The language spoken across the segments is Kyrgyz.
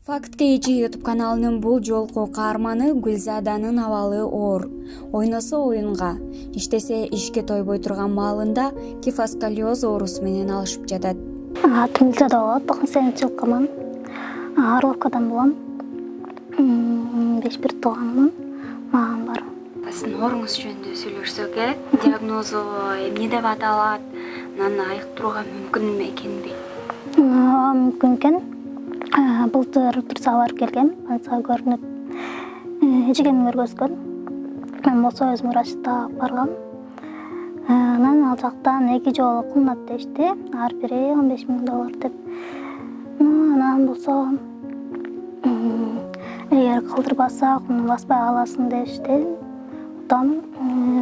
Факт KG YouTube каналынын бул жолку каарманы Гүлзаданын абалы оор. Ойносо оюнга, иштесе ишке тойбой турган маалында кифосколиоз оорусу менен алышып жатат. Атым Гүлзада болот, 98 жылкымын. Орловкадан болом. 5 тууганмын. Маған бар. Сиздин ооруңуз жөнүндө сүйлөшсөк, диагнозу эмне деп аталат? Анан айыктырууга мүмкүн экенби? Мүмкүн экен. Былтыр турса барып келгем, анса көрүнүп, эжегемди көргөзгөн. Мен болсо өзүм врачта баргам. Анан ал жактан 2 жолу кымбат дешти, ар бири $15,000 деп. Анан болсо эгер калтырбасак, муну баспай каласың дешти. Потом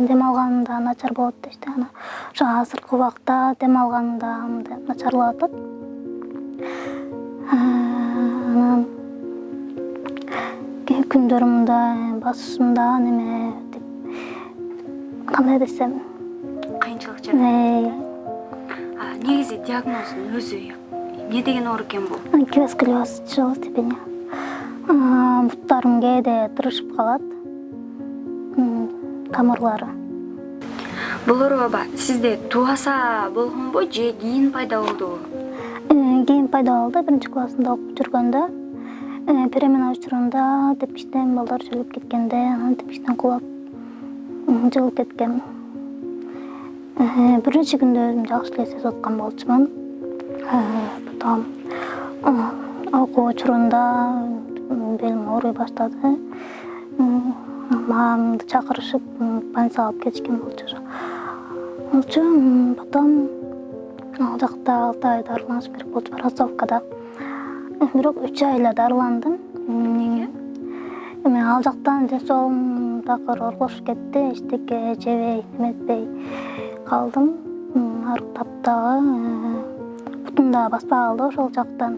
дем алганда начар болот дешти. Ана ошо азыркы убакта дем алганда начарлап атат. Анан күндөрүмдө басышымда неме деп кандай десем Кыйынчылык жана. Негизи диагнозунун өзү эмне деген оору экен бул? Кифосколиоз тяжелой степени. Буттарым кээде тырышып калат. Тамырлары. Бул оору сизде тубаса болгонбу же кийин пайда болдубу? Кийин пайда болду. 1-классында окуп жүргөндө, перемена учурунда тепкичтен балдар жөлөп кеткенде, анан тепкичтен кулап жылып кеткем. Бир нече күндө өзүм жакшы эле сезип аткан болчумун. Потом окуу учурунда белим ооруй баштады. Мамамды чакырышып, больницага алып кетишкен болчу. Потом ал жакта 6 ай дарыланыш керек болчу Розовкада. Бирок 3 ай эле дарыландым. Эмнеге? Эми ал жактан жашоом такыр оргошуп кетти, эчтеке жебей, неметпей калдым. Арыктап дагы бутум да баспай калды ошол жактан.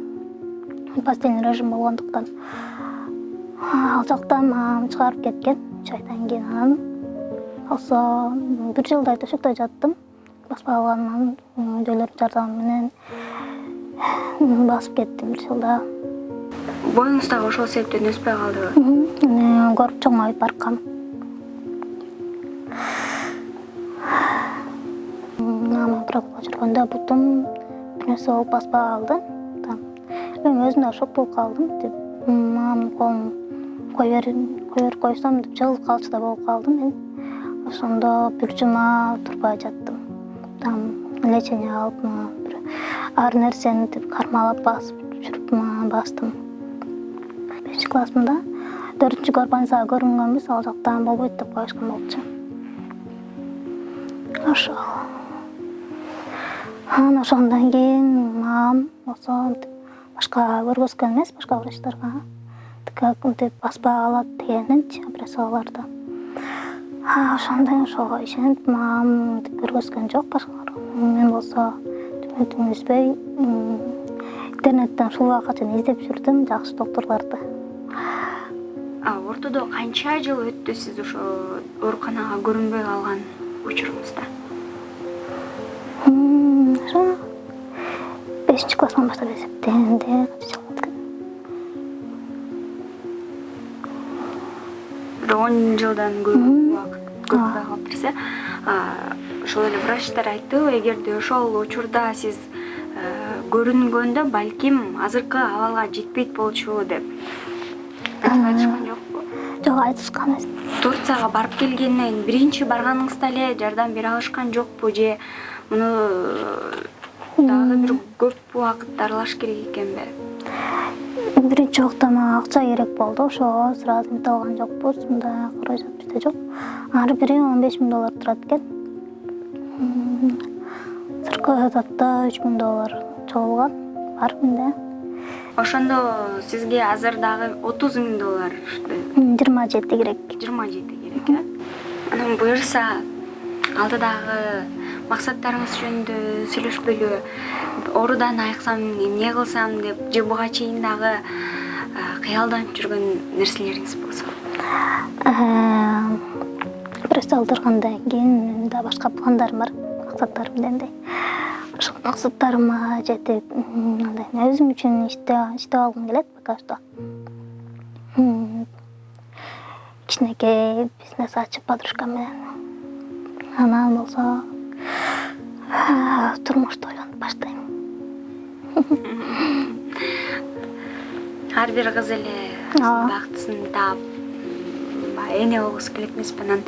Постельный режим болгондуктан. Ал жактан мамам чыгарып кеткен 3 айдан кийин. Анан болсо 1 жылдай төшөктө жаттым. Баспай калганыман үйдөгүлөрдүн жардамы менен басып кеттим 1 жылда. Боюңуз дагы ошол себептен өспөй калдыбы? Көрүп чоңоюп баркам. Мама правда жүргөндө бутум нерсе болуп баспай калды. Мен өзүм да шок болуп калдым. Мамамдын колун коюп койсом деп жылып калчу да болуп калдым мен. Ошондо 1 жума турбай жаттым. Лечение алып, ар нерсени кармалап басып жүрүп бастым. 5-классымда 4-чү больницага көрүнгөнбүз, ал жактан болбойт деп коюшкан болчу. Ошол. Анан ошондон кийин мамам болсо башка көргөзгөн эмес, башка врачтарга деп баспай калат дегенинчи опрессияларды. Ошондон ошого ишенип мамам көргөзгөн жок башкалар. Мен болсо түнү үзбөй интернеттен ушул убакка чейин издеп жүрдүм жакшы докторлорду. Ортодо канча жыл өттү сиз ошо ооруканага көрүнбөй калган учуруңузда? 5-класстан баштап эсептегенде канча жыл өткөн? 10 жылдан көп убакыт көрүнбөй калып турса, ошол эле врачтар айтты, эгерде ошол учурда сиз көрүнгөндө балким азыркы абалга жетпейт болчу деп. Айтышкан жокпу? Жок, айтышкан эмес. Турцияга барып келгенден биринчи барганыңызда эле жардам бере алышкан жокпу же муну дагы бир көп убакыт дарылаш керек экенби? Биринчи убакта мага акча керек болду, ошого сразу мете алган жокпуз, мындай каражат бизде жок. Ар бири $15,000 турат экен. Зарплатада $3,000 чогулган бар менде. Ошондо сизге азыр дагы $30,000 $27 керек. 27 керек, Анан буюрса алдыдагы максаттарыңыз жөнүндө сүйлөшпөйлү. Оорудан айыксам, эмне кылсам деп же буга чейин дагы кыялданып жүргөн нерселериңиз болсо? Операция алдыргандан кийин да башка пландарым бар, максаттарым дендей. Ошо максаттарыма жетип, андай өзүм үчүн иштеп алгым келет пока что. Кичинекей бизнес ачып подружкам менен. Анан болсо турмушты ойлонуп баштайм. Ар бир кыз эле бактысын таап эне болгусу келет эмеспи? Анан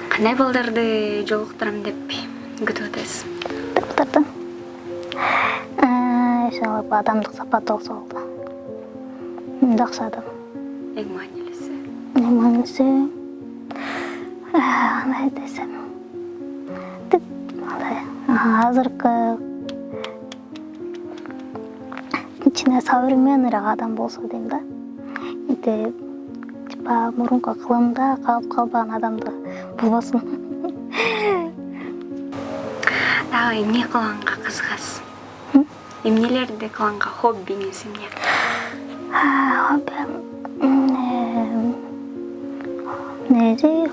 кандай балдарды жолуктурам деп күтүп атасыз? Таптырдым. Иншалла адамдык сапаты болсо болду. Жакшы адам. Эң маанилүүсү. Эң маанилүүсү кандай десем, азыркы ичине современныйраак адам болсо дейм да. Типа мурунку кылымда калып калбаган адамды болбосун. Дагы эмне кылганга кызыгасыз? Эмнелерди кылганга хоббиңиз эмне?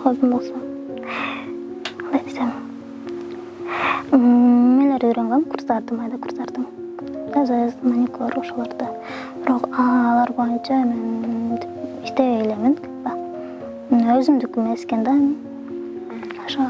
Хоббим болсо, кандай десем, эмелер үйрөнгөм, майда курстардым. Жаза, маникюр ошолорду. Бирок алар боюнча мен иштебей элемин. Өзүмдүкү эмес экен да. Ошо